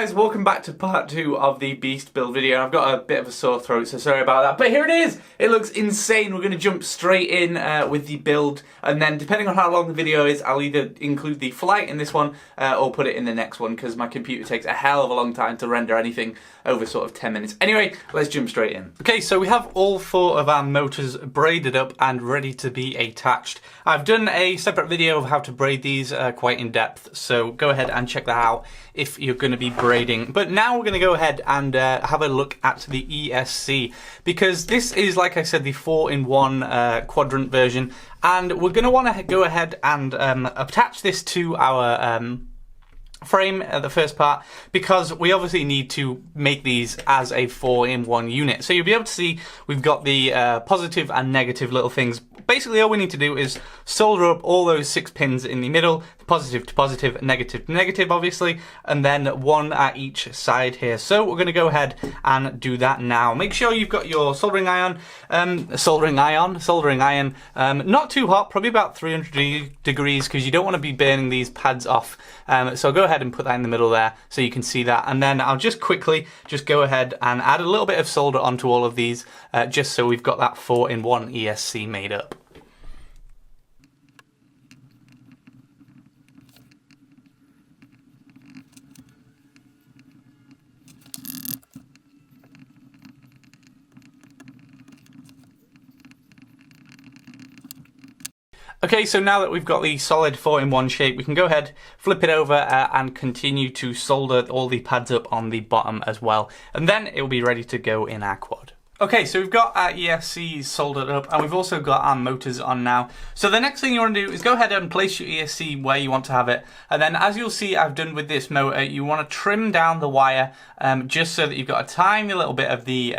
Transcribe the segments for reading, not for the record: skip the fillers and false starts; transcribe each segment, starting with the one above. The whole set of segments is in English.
guys, welcome back to part 2 of the Beast build video. I've got a bit of a sore throat, so sorry about that. But here it is! It looks insane. We're going to jump straight in with the build, and then depending on how long the video is, I'll either include the flight in this one or put it in the next one, because my computer takes a hell of a long time to render anything over sort of 10 minutes. Anyway, let's jump straight in. Okay, so we have all 4 of our motors braided up and ready to be attached. I've done a separate video of how to braid these quite in depth, so go ahead and check that out if you're going to be braiding. But now we're going to go ahead and have a look at the ESC, because this is, like I said, the 4-in-1 quadrant version, and we're going to want to go ahead and attach this to our frame at the first part, because we obviously need to make these as a 4-in-1 unit. So you'll be able to see we've got the positive and negative little things. Basically all we need to do is solder up all those 6 pins in the middle, positive to positive, negative to negative obviously, and then 1 at each side here. So we're going to go ahead and do that now. Make sure you've got your soldering iron, not too hot, probably about 300 degrees, because you don't want to be burning these pads off. So go ahead and put that in the middle there so you can see that, and then I'll just quickly go ahead and add a little bit of solder onto all of these, just so we've got that 4-in-1 ESC made up. Okay, so now that we've got the solid 4-in-1 shape, we can go ahead, flip it over and continue to solder all the pads up on the bottom as well. And then it will be ready to go in our quad. Okay, so we've got our ESCs soldered up, and we've also got our motors on now. So the next thing you want to do is go ahead and place your ESC where you want to have it, and then as you'll see I've done with this motor, you want to trim down the wire just so that you've got a tiny little bit of the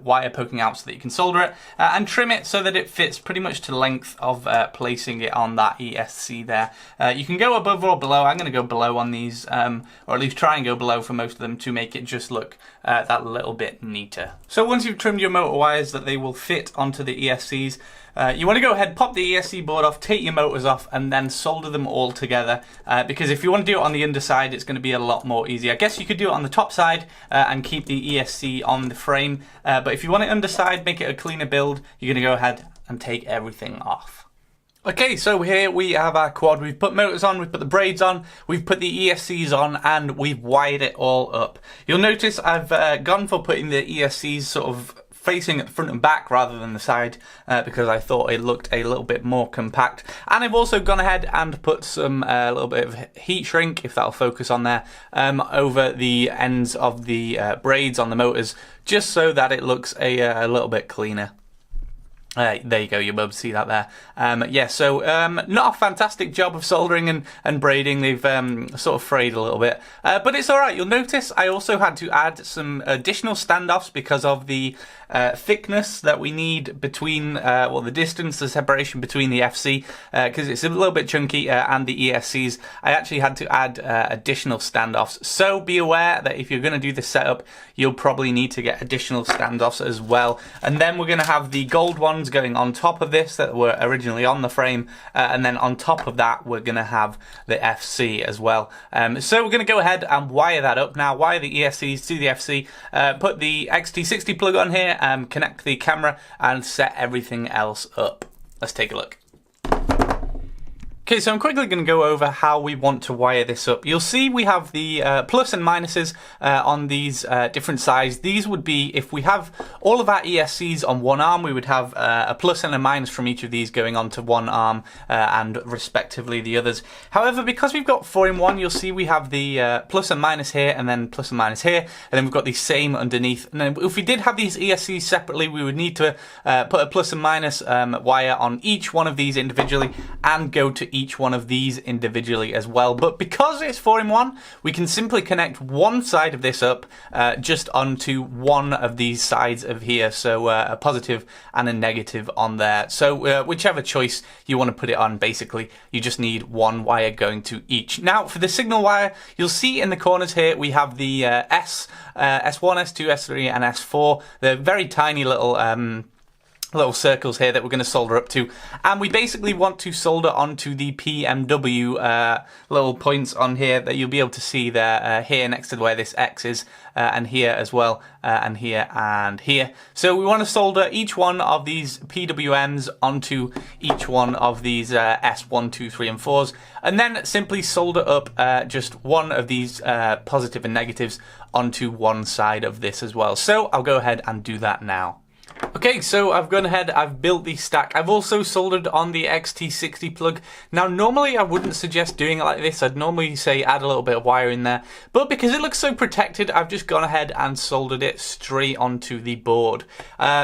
wire poking out so that you can solder it, and trim it so that it fits pretty much to the length of placing it on that ESC there. You can go above or below. I'm going to go below on these, or at least try and go below for most of them to make it just look that little bit neater. So once you've trimmed your motor wires that they will fit onto the ESCs, you want to go ahead, pop the ESC board off, take your motors off, and then solder them all together, because if you want to do it on the underside, it's going to be a lot more easy. I guess you could do it on the top side and keep the ESC on the frame, but if you want it underside, make it a cleaner build, you're going to go ahead and take everything off. Okay, so here we have our quad. We've put motors on, we've put the braids on, we've put the ESCs on, and we've wired it all up. You'll notice I've gone for putting the ESCs sort of facing at the front and back rather than the side, because I thought it looked a little bit more compact. And I've also gone ahead and put some little bit of heat shrink, if that'll focus on there, over the ends of the braids on the motors, just so that it looks a little bit cleaner. There you go, you'll be able to see that there. Yeah, so not a fantastic job of soldering and braiding. They've sort of frayed a little bit, but it's alright. You'll notice I also had to add some additional standoffs because of the thickness that we need between, well, the distance, the separation between the FC, because it's a little bit chunky, and the ESCs. I actually had to add additional standoffs. So be aware that if you're going to do this setup, you'll probably need to get additional standoffs as well. And then we're going to have the gold ones going on top of this that were originally on the frame, and then on top of that we're going to have the FC as well. So we're going to go ahead and wire that up now, wire the ESCs to the FC, put the XT60 plug on here, connect the camera, and set everything else up. Let's take a look. Okay, so I'm quickly going to go over how we want to wire this up. You'll see we have the plus and minuses on these different sides. These would be, if we have all of our ESCs on one arm, we would have a plus and a minus from each of these going onto one arm, and respectively the others. However, because we've got 4-in-1, you'll see we have the plus and minus here, and then plus and minus here, and then we've got the same underneath. And then if we did have these ESCs separately, we would need to put a plus and minus wire on each one of these individually, and go to each one of these individually as well. But because it's 4-in-1, we can simply connect one side of this up just onto one of these sides of here, so a positive and a negative on there. So whichever choice you want to put it on, basically you just need one wire going to each. Now for the signal wire, you'll see in the corners here we have the S1, S2, S3 and S4. They're very tiny little little circles here that we're going to solder up to, and we basically want to solder onto the PMW little points on here that you'll be able to see there, here next to where this X is, and here as well, and here and here. So we want to solder each one of these PWMs onto each one of these S1, 2, 3 and 4s, and then simply solder up just one of these positive and negatives onto one side of this as well. So I'll go ahead and do that now. Okay, so I've gone ahead, I've built the stack. I've also soldered on the XT60 plug. Now, normally I wouldn't suggest doing it like this. I'd normally say add a little bit of wire in there. But because it looks so protected, I've just gone ahead and soldered it straight onto the board.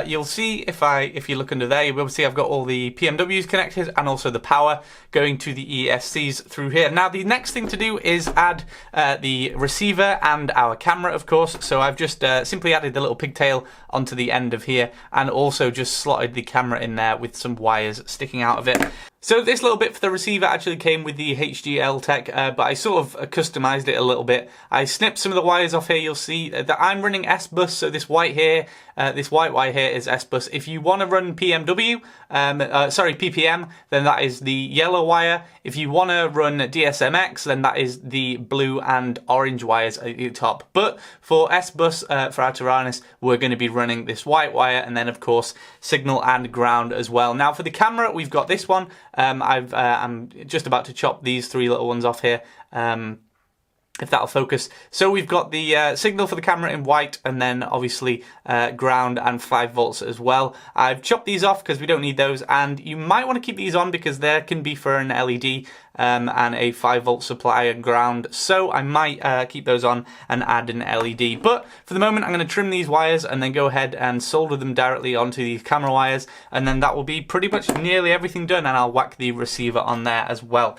You'll see, if you look under there, you'll be able to see I've got all the PMWs connected and also the power going to the ESCs through here. Now, the next thing to do is add the receiver and our camera, of course. So I've just simply added the little pigtail onto the end of here, and also just slotted the camera in there with some wires sticking out of it. So this little bit for the receiver actually came with the HDL tech, but I sort of customized it a little bit. I snipped some of the wires off here. You'll see that I'm running S-bus, so this white here, this white wire here is S-bus. If you want to run PMW, PPM, then that is the yellow wire. If you want to run DSMX, then that is the blue and orange wires at the top. But for S-bus, for our Taranis, we're going to be running this white wire, and then of course signal and ground as well. Now for the camera, we've got this one. I'm just about to chop these three little ones off here, if that'll focus. So we've got the signal for the camera in white, and then obviously ground and 5 volts as well. I've chopped these off because we don't need those, and you might want to keep these on because there can be for an LED and a 5 volt supply and ground. So I might keep those on and add an LED. But for the moment, I'm going to trim these wires and then go ahead and solder them directly onto these camera wires, and then that will be pretty much nearly everything done, and I'll whack the receiver on there as well.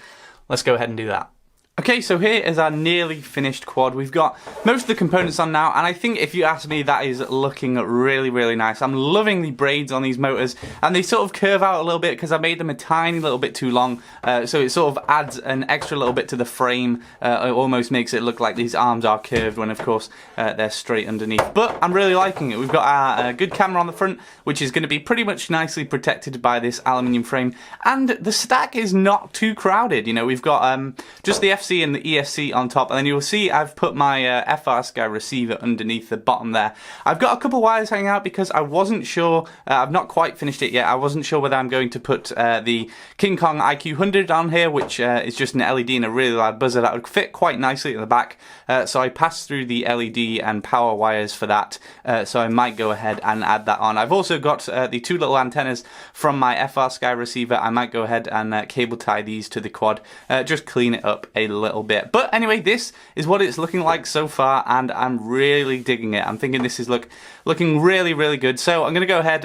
Let's go ahead and do that. Okay, so here is our nearly finished quad. We've got most of the components on now, and I think if you ask me, that is looking really, really nice. I'm loving the braids on these motors, and they sort of curve out a little bit because I made them a tiny little bit too long, so it sort of adds an extra little bit to the frame. It almost makes it look like these arms are curved when, of course, they're straight underneath. But I'm really liking it. We've got our good camera on the front, which is going to be pretty much nicely protected by this aluminium frame, and the stack is not too crowded. You know, we've got just the FC and the ESC on top, and then you'll see I've put my FR Sky receiver underneath the bottom there. I've got a couple wires hanging out because I wasn't sure, I've not quite finished it yet, I wasn't sure whether I'm going to put the King Kong IQ100 on here, which is just an LED and a really loud buzzer that would fit quite nicely at the back, so I passed through the LED and power wires for that, so I might go ahead and add that on. I've also got the 2 little antennas from my FR Sky receiver. I might go ahead and cable tie these to the quad, just clean it up a little bit. But anyway, this is what it's looking like so far, and I'm really digging it. I'm thinking this is looking really, really good. So I'm going to go ahead,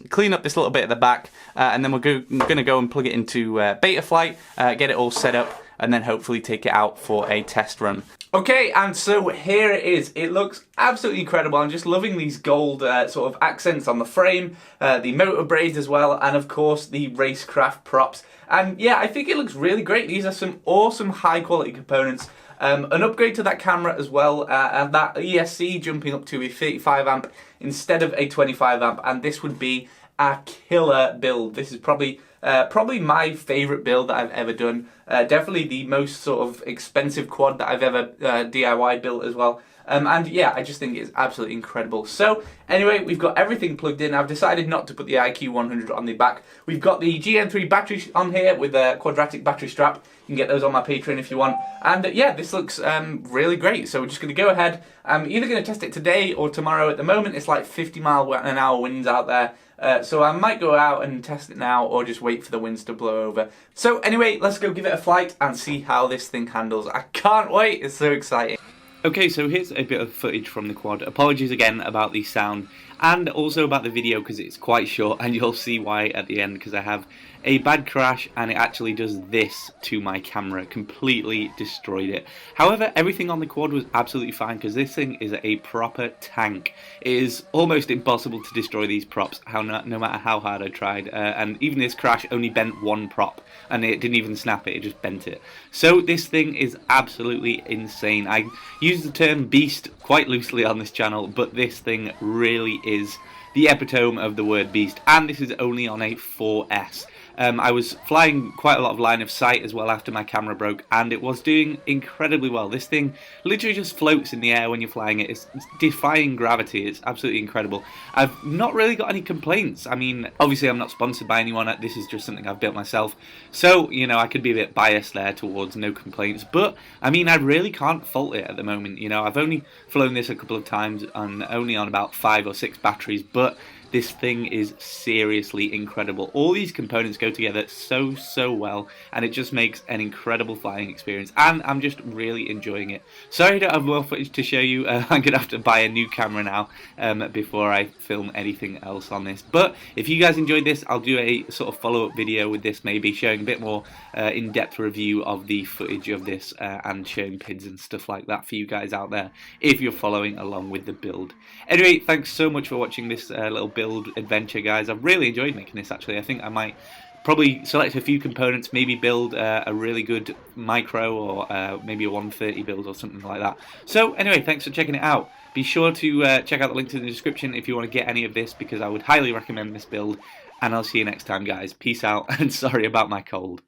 clean up this little bit at the back, and then we're going to go and plug it into Betaflight, get it all set up, and then hopefully take it out for a test run. Okay, and so here it is. It looks absolutely incredible. I'm just loving these gold sort of accents on the frame, the motor braids as well, and of course the racecraft props. And yeah, I think it looks really great. These are some awesome high quality components. An upgrade to that camera as well, and that ESC jumping up to a 35 amp instead of a 25 amp, and this would be a killer build. This is probably my favourite build that I've ever done. Definitely the most sort of expensive quad that I've ever DIY built as well. And yeah, I just think it's absolutely incredible. So anyway, we've got everything plugged in. I've decided not to put the IQ100 on the back. We've got the GN3 battery on here with a Quadratic battery strap. You can get those on my Patreon if you want. And yeah, this looks really great. So we're just going to go ahead. I'm either going to test it today or tomorrow. At the moment, it's like 50-mile-an-hour winds out there. So I might go out and test it now or just wait for the winds to blow over. So anyway, let's go give it a flight and see how this thing handles. I can't wait. It's so exciting. Okay, so here's a bit of footage from the quad. Apologies again about the sound and also about the video because it's quite short, and you'll see why at the end, because I have a bad crash and it actually does this to my camera, completely destroyed it. However, everything on the quad was absolutely fine because this thing is a proper tank. It is almost impossible to destroy these props, no matter how hard I tried, and even this crash only bent one prop and it didn't even snap it, it just bent it. So this thing is absolutely insane. I use the term beast quite loosely on this channel, but this thing really is the epitome of the word beast, and this is only on a 4S. I was flying quite a lot of line of sight as well after my camera broke, and it was doing incredibly well. This thing literally just floats in the air when you're flying it. It's defying gravity. It's absolutely incredible. I've not really got any complaints. I mean, obviously I'm not sponsored by anyone. This is just something I've built myself. So, you know, I could be a bit biased there towards no complaints. But, I mean, I really can't fault it at the moment. You know, I've only flown this a couple of times and only on about 5 or 6 batteries, but this thing is seriously incredible. All these components go together so well, and it just makes an incredible flying experience, and I'm just really enjoying it. Sorry I don't have more footage to show you. I'm going to have to buy a new camera now before I film anything else on this. But if you guys enjoyed this, I'll do a sort of follow-up video with this, maybe showing a bit more in-depth review of the footage of this and showing PIDs and stuff like that for you guys out there if you're following along with the build. Anyway, thanks so much for watching this little build adventure, guys. I've really enjoyed making this, actually. I think I might probably select a few components, maybe build a really good micro or maybe a 130 build or something like that. So anyway, thanks for checking it out. Be sure to check out the links in the description if you want to get any of this, because I would highly recommend this build, and I'll see you next time, guys. Peace out, and sorry about my cold.